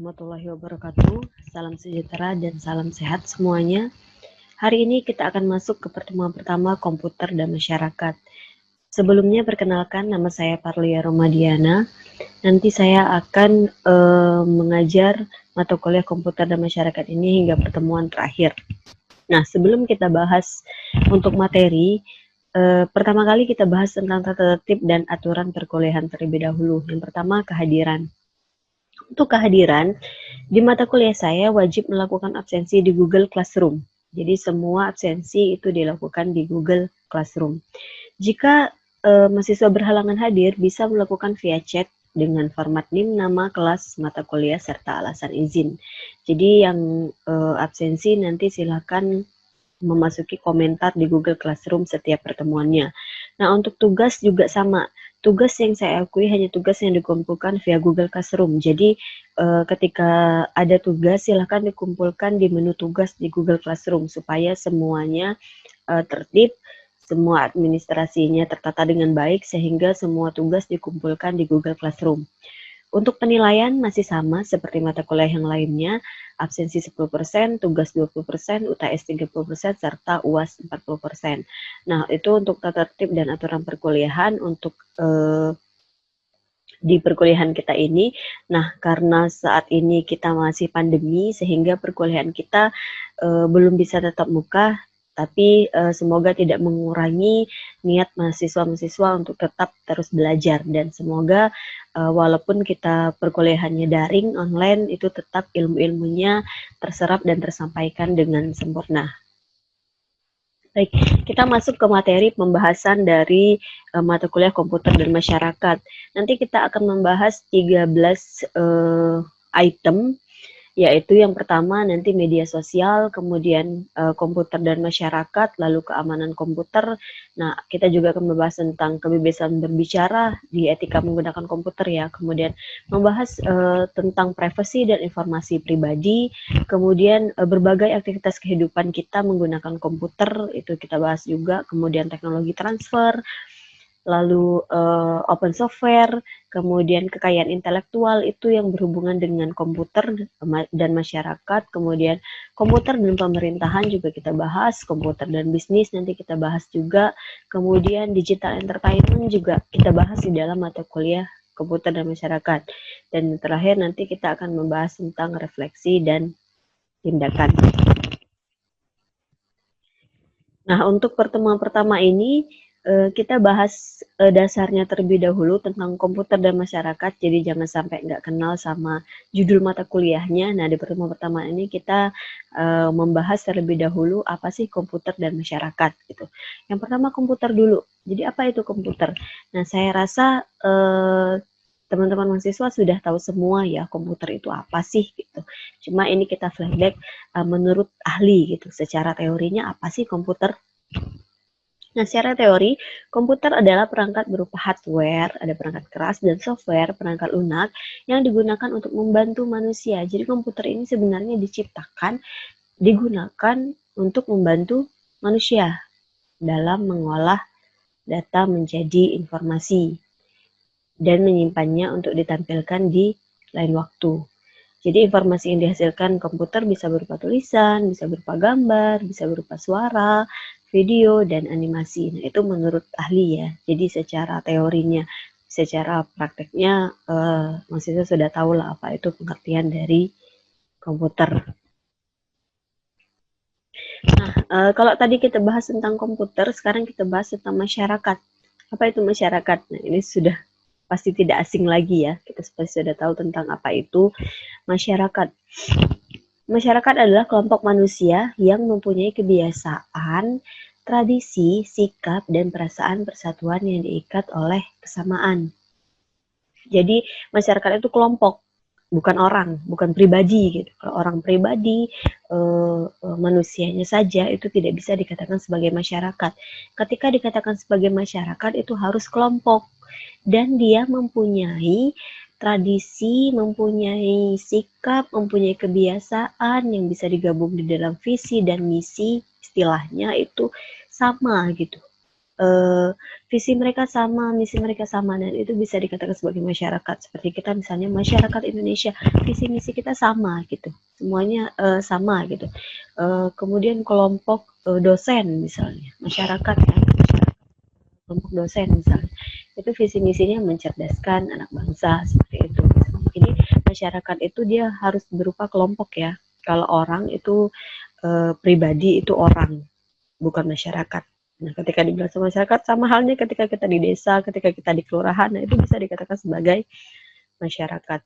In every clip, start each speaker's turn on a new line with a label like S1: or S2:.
S1: warahmatullahi wabarakatuh. Salam sejahtera dan salam sehat semuanya. Hari ini kita akan masuk ke pertemuan pertama komputer dan masyarakat. Sebelumnya perkenalkan, nama saya Parlia Romadiana. Nanti saya akan mengajar mata kuliah komputer dan masyarakat ini hingga pertemuan terakhir. Nah, sebelum kita bahas untuk materi, pertama kali kita bahas tentang tata tertib dan aturan perkuliahan terlebih dahulu. Yang pertama, kehadiran. Untuk kehadiran, di mata kuliah saya wajib melakukan absensi di Google Classroom. Jadi semua absensi itu dilakukan di Google Classroom. Jika mahasiswa berhalangan hadir, bisa melakukan via chat dengan format NIM, nama, kelas, mata kuliah, serta alasan izin. Jadi yang absensi nanti silakan memasuki komentar di Google Classroom setiap pertemuannya. Nah, untuk tugas juga sama. Tugas yang saya akui hanya tugas yang dikumpulkan via Google Classroom. Jadi, ketika ada tugas, silakan dikumpulkan di menu tugas di Google Classroom supaya semuanya tertib, semua administrasinya tertata dengan baik, sehingga semua tugas dikumpulkan di Google Classroom. Untuk penilaian masih sama seperti mata kuliah yang lainnya, absensi 10%, tugas 20%, UTS 30%, serta UAS 40%. Nah, itu untuk tata tertib dan aturan perkuliahan untuk di perkuliahan kita ini. Nah, karena saat ini kita masih pandemi, sehingga perkuliahan kita belum bisa tatap muka, tapi semoga tidak mengurangi niat mahasiswa-mahasiswa untuk tetap terus belajar, dan semoga walaupun kita perkuliahannya daring, online, itu tetap ilmu-ilmunya terserap dan tersampaikan dengan sempurna. Baik, kita masuk ke materi pembahasan dari mata kuliah komputer dan masyarakat. Nanti kita akan membahas 13 item, yaitu yang pertama nanti media sosial, kemudian komputer dan masyarakat, lalu keamanan komputer. Nah, kita juga akan membahas tentang kebebasan berbicara di etika menggunakan komputer ya, kemudian membahas tentang privasi dan informasi pribadi, kemudian berbagai aktivitas kehidupan kita menggunakan komputer, itu kita bahas juga, kemudian teknologi transfer, lalu open software, kemudian kekayaan intelektual itu yang berhubungan dengan komputer dan masyarakat, kemudian komputer dan pemerintahan juga kita bahas, komputer dan bisnis nanti kita bahas juga, kemudian digital entertainment juga kita bahas di dalam mata kuliah komputer dan masyarakat, dan terakhir nanti kita akan membahas tentang refleksi dan tindakan. Nah, untuk pertemuan pertama ini kita bahas dasarnya terlebih dahulu tentang komputer dan masyarakat, jadi jangan sampai nggak kenal sama judul mata kuliahnya. Nah, di pertemuan pertama ini kita membahas terlebih dahulu apa sih komputer dan masyarakat gitu. Yang pertama komputer dulu. Jadi apa itu komputer? Nah, saya rasa teman-teman mahasiswa sudah tahu semua ya komputer itu apa sih gitu. Cuma ini kita flashback menurut ahli gitu. Secara teorinya apa sih komputer? Nah, secara teori, komputer adalah perangkat berupa hardware, ada perangkat keras dan software, perangkat lunak yang digunakan untuk membantu manusia. Jadi komputer ini sebenarnya digunakan untuk membantu manusia dalam mengolah data menjadi informasi dan menyimpannya untuk ditampilkan di lain waktu. Jadi informasi yang dihasilkan komputer bisa berupa tulisan, bisa berupa gambar, bisa berupa suara, video, dan animasi. Nah, itu menurut ahli ya. Jadi secara teorinya, secara prakteknya, mahasiswa sudah tahu lah apa itu pengertian dari komputer. Nah, kalau tadi kita bahas tentang komputer, sekarang kita bahas tentang masyarakat. Apa itu masyarakat? Nah, ini sudah pasti tidak asing lagi ya. Kita pasti sudah tahu tentang apa itu masyarakat. Masyarakat adalah kelompok manusia yang mempunyai kebiasaan, tradisi, sikap, dan perasaan persatuan yang diikat oleh kesamaan. Jadi masyarakat itu kelompok, bukan orang, bukan pribadi gitu. Kalau orang pribadi, manusianya saja itu tidak bisa dikatakan sebagai masyarakat. Ketika dikatakan sebagai masyarakat itu harus kelompok, dan dia mempunyai tradisi, mempunyai sikap, mempunyai kebiasaan yang bisa digabung di dalam visi dan misi, istilahnya itu sama gitu. visi mereka sama, misi mereka sama, dan itu bisa dikatakan sebagai masyarakat. Seperti kita misalnya masyarakat Indonesia, visi misi kita sama gitu, semuanya sama gitu. Kemudian kelompok dosen misalnya, masyarakat ya, kelompok dosen misalnya, itu visi misinya mencerdaskan anak bangsa seperti itu. Jadi masyarakat itu dia harus berupa kelompok ya. Kalau orang itu pribadi itu orang, bukan masyarakat. Nah, ketika dibilang sama masyarakat, sama halnya ketika kita di desa, ketika kita di kelurahan, nah itu bisa dikatakan sebagai masyarakat.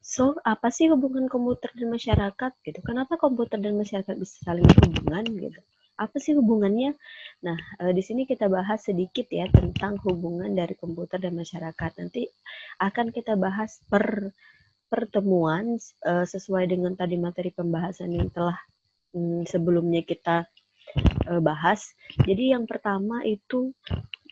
S1: So, apa sih hubungan komputer dan masyarakat gitu? Kenapa komputer dan masyarakat bisa saling berhubungan gitu? Apa sih hubungannya? Nah, di sini kita bahas sedikit ya tentang hubungan dari komputer dan masyarakat. Nanti akan kita bahas per pertemuan sesuai dengan tadi materi pembahasan yang telah sebelumnya kita bahas. Jadi yang pertama itu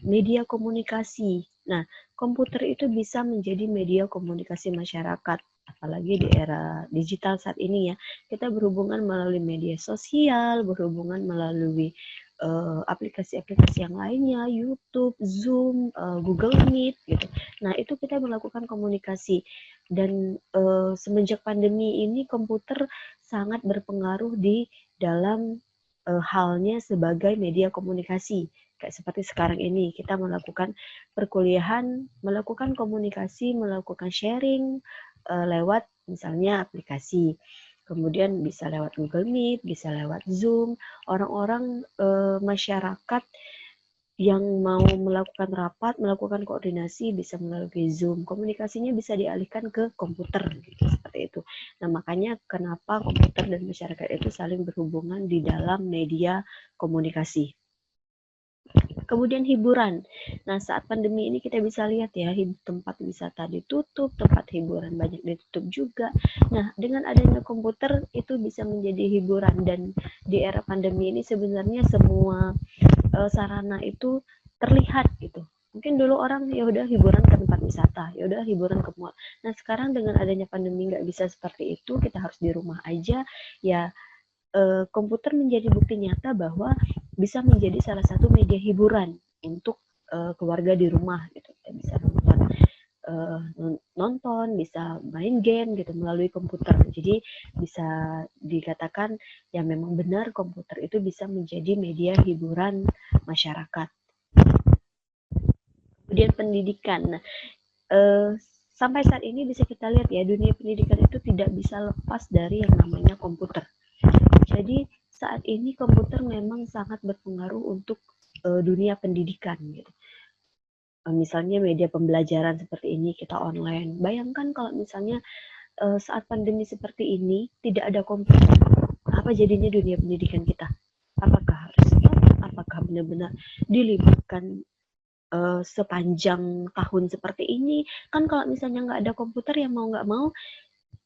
S1: media komunikasi. Nah, komputer itu bisa menjadi media komunikasi masyarakat, apalagi di era digital saat ini ya. Kita berhubungan melalui media sosial, berhubungan melalui aplikasi-aplikasi yang lainnya, YouTube, Zoom, Google Meet gitu. Nah, itu kita melakukan komunikasi. Dan semenjak pandemi ini komputer sangat berpengaruh di dalam halnya sebagai media komunikasi. Kayak seperti sekarang ini kita melakukan perkuliahan, melakukan komunikasi, melakukan sharing lewat misalnya aplikasi. Kemudian bisa lewat Google Meet, bisa lewat Zoom. Orang-orang masyarakat yang mau melakukan rapat, melakukan koordinasi bisa melalui Zoom. Komunikasinya bisa dialihkan ke komputer gitu, seperti itu. Nah, makanya kenapa komputer dan masyarakat itu saling berhubungan di dalam media komunikasi. Kemudian hiburan. Nah, saat pandemi ini kita bisa lihat ya, tempat wisata ditutup, tempat hiburan banyak ditutup juga. Nah, dengan adanya komputer itu bisa menjadi hiburan, dan di era pandemi ini sebenarnya semua sarana itu terlihat gitu. Mungkin dulu orang ya udah hiburan ke tempat wisata, ya udah hiburan ke mall. Nah, sekarang dengan adanya pandemi nggak bisa seperti itu, kita harus di rumah aja ya. Komputer menjadi bukti nyata bahwa bisa menjadi salah satu media hiburan untuk keluarga di rumah gitu. Kita bisa nonton, bisa main game gitu melalui komputer. Jadi bisa dikatakan ya memang benar komputer itu bisa menjadi media hiburan masyarakat. Kemudian pendidikan. Nah, sampai saat ini bisa kita lihat ya, dunia pendidikan itu tidak bisa lepas dari yang namanya komputer. Jadi saat ini komputer memang sangat berpengaruh untuk dunia pendidikan gitu. Misalnya media pembelajaran seperti ini, kita online. Bayangkan kalau misalnya saat pandemi seperti ini tidak ada komputer, apa jadinya dunia pendidikan kita? Apakah harus stop? Apakah benar-benar diliburkan sepanjang tahun seperti ini? Kan kalau misalnya nggak ada komputer ya mau nggak mau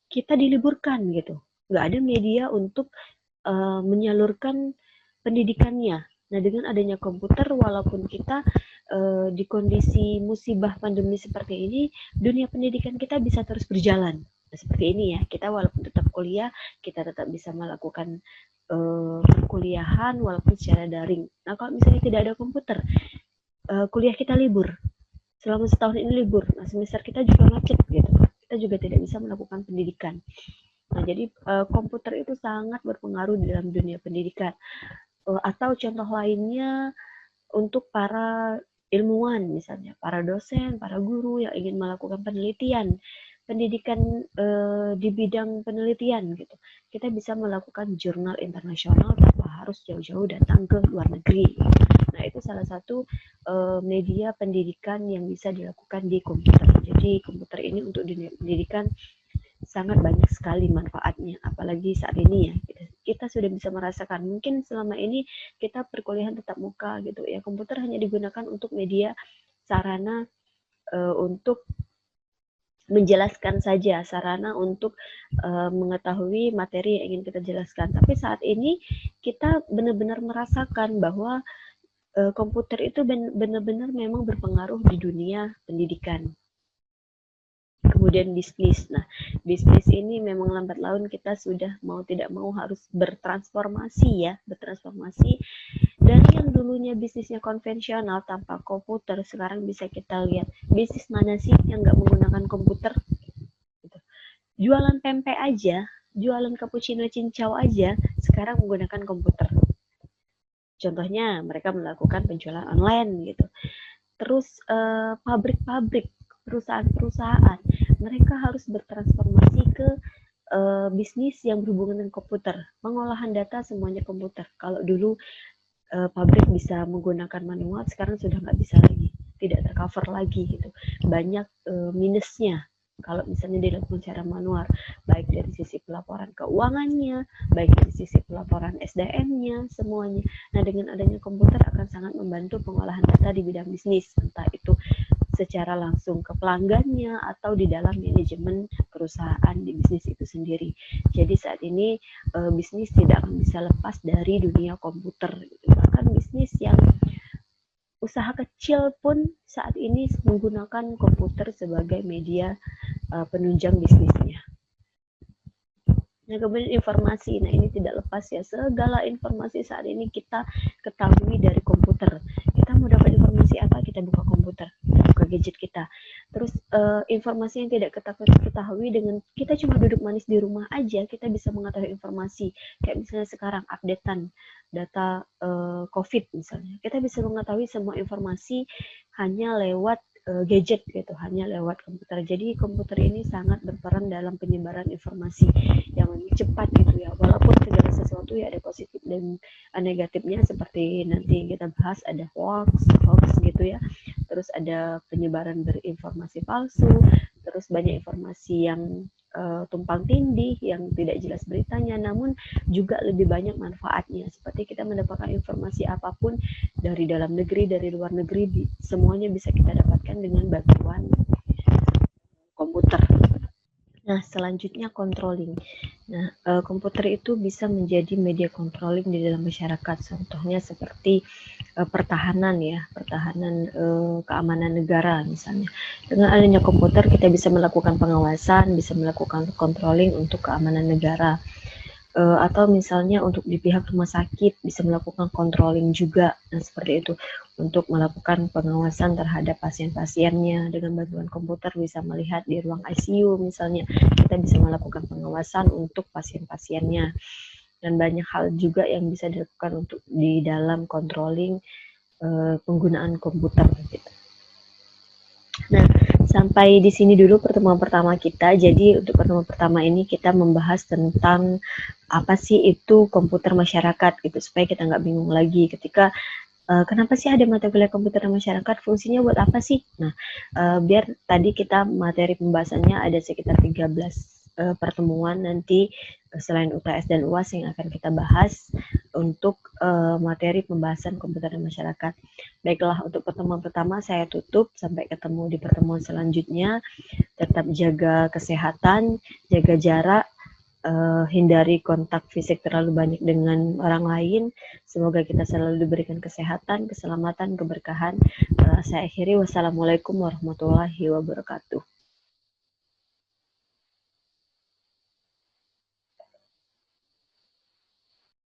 S1: kita diliburkan gitu. Nggak ada media untuk menyalurkan pendidikannya. Nah, dengan adanya komputer, walaupun kita di kondisi musibah pandemi seperti ini, dunia pendidikan kita bisa terus berjalan. Nah, seperti ini ya, kita walaupun tetap kuliah, kita tetap bisa melakukan perkuliahan walaupun secara daring. Nah, kalau misalnya tidak ada komputer, kuliah kita libur. Selama setahun ini libur. Nah, semester kita juga macet gitu. Kita juga tidak bisa melakukan pendidikan. Nah, jadi komputer itu sangat berpengaruh di dalam dunia pendidikan. Atau contoh lainnya untuk para ilmuwan misalnya, para dosen, para guru yang ingin melakukan penelitian, pendidikan di bidang penelitian gitu. Kita bisa melakukan jurnal internasional tanpa harus jauh-jauh datang ke luar negeri. Nah, itu salah satu media pendidikan yang bisa dilakukan di komputer. Jadi komputer ini untuk dunia pendidikan sangat banyak sekali manfaatnya, apalagi saat ini ya kita sudah bisa merasakan. Mungkin selama ini kita perkuliahan tetap muka gitu ya, komputer hanya digunakan untuk media sarana untuk menjelaskan saja, sarana untuk mengetahui materi yang ingin kita jelaskan. Tapi saat ini kita benar-benar merasakan bahwa komputer itu benar-benar memang berpengaruh di dunia pendidikan. Kemudian bisnis. Nah, bisnis ini memang lambat laun kita sudah mau tidak mau harus bertransformasi ya, bertransformasi Dari yang dulunya bisnisnya konvensional tanpa komputer, sekarang bisa kita lihat bisnis mana sih yang nggak menggunakan komputer. Gitu. Jualan pempek aja, jualan cappuccino cincau aja, sekarang menggunakan komputer. Contohnya mereka melakukan penjualan online gitu. Terus pabrik-pabrik, perusahaan-perusahaan, mereka harus bertransformasi ke bisnis yang berhubungan dengan komputer. Pengolahan data semuanya komputer. Kalau dulu pabrik bisa menggunakan manual, sekarang sudah nggak bisa lagi, tidak tercover lagi gitu. Banyak minusnya kalau misalnya dilakukan secara manual, baik dari sisi pelaporan keuangannya, baik dari sisi pelaporan SDM-nya, semuanya. Nah, dengan adanya komputer akan sangat membantu pengolahan data di bidang bisnis, entah itu secara langsung ke pelanggannya atau di dalam manajemen perusahaan di bisnis itu sendiri. Jadi saat ini bisnis tidak akan bisa lepas dari dunia komputer. Bahkan bisnis yang usaha kecil pun saat ini menggunakan komputer sebagai media penunjang bisnisnya. Nah, kemudian informasi. Nah, ini tidak lepas ya. Segala informasi saat ini kita ketahui dari komputer. Kita mau dapat informasi apa? Kita buka komputer, buka gadget kita. Terus informasi yang tidak kita ketahui dengan kita cuma duduk manis di rumah aja, kita bisa mengetahui informasi. Kayak misalnya sekarang updatean data COVID misalnya. Kita bisa mengetahui semua informasi hanya lewat gadget gitu, hanya lewat komputer. Jadi komputer ini sangat berperan dalam penyebaran informasi yang cepat gitu ya. Walaupun segala sesuatu ya ada positif dan negatifnya, seperti nanti kita bahas ada hoax gitu ya. Terus ada penyebaran berinformasi palsu, terus banyak informasi yang tumpang tindih yang tidak jelas beritanya, namun juga lebih banyak manfaatnya. Seperti kita mendapatkan informasi apapun dari dalam negeri, dari luar negeri, semuanya bisa kita dapatkan dengan bantuan komputer. Nah, selanjutnya controlling. Nah, komputer itu bisa menjadi media controlling di dalam masyarakat. Contohnya seperti pertahanan ya, pertahanan keamanan negara misalnya. Dengan adanya komputer kita bisa melakukan pengawasan, bisa melakukan controlling untuk keamanan negara. Atau misalnya untuk di pihak rumah sakit bisa melakukan controlling juga. Nah, seperti itu untuk melakukan pengawasan terhadap pasien-pasiennya. Dengan bantuan komputer bisa melihat di ruang ICU misalnya, kita bisa melakukan pengawasan untuk pasien-pasiennya. Dan banyak hal juga yang bisa dilakukan untuk di dalam controlling penggunaan komputer gitu. Nah, sampai di sini dulu pertemuan pertama kita. Jadi untuk pertemuan pertama ini kita membahas tentang apa sih itu komputer masyarakat gitu, supaya kita nggak bingung lagi ketika kenapa sih ada mata kuliah komputer masyarakat, fungsinya buat apa sih? Nah, biar tadi kita materi pembahasannya ada sekitar 13 pertemuan nanti selain UTS dan UAS yang akan kita bahas untuk materi pembahasan komputer dan masyarakat. Baiklah, untuk pertemuan pertama saya tutup, sampai ketemu di pertemuan selanjutnya. Tetap jaga kesehatan, jaga jarak, hindari kontak fisik terlalu banyak dengan orang lain. Semoga kita selalu diberikan kesehatan, keselamatan, keberkahan. Saya akhiri, wassalamualaikum warahmatullahi wabarakatuh.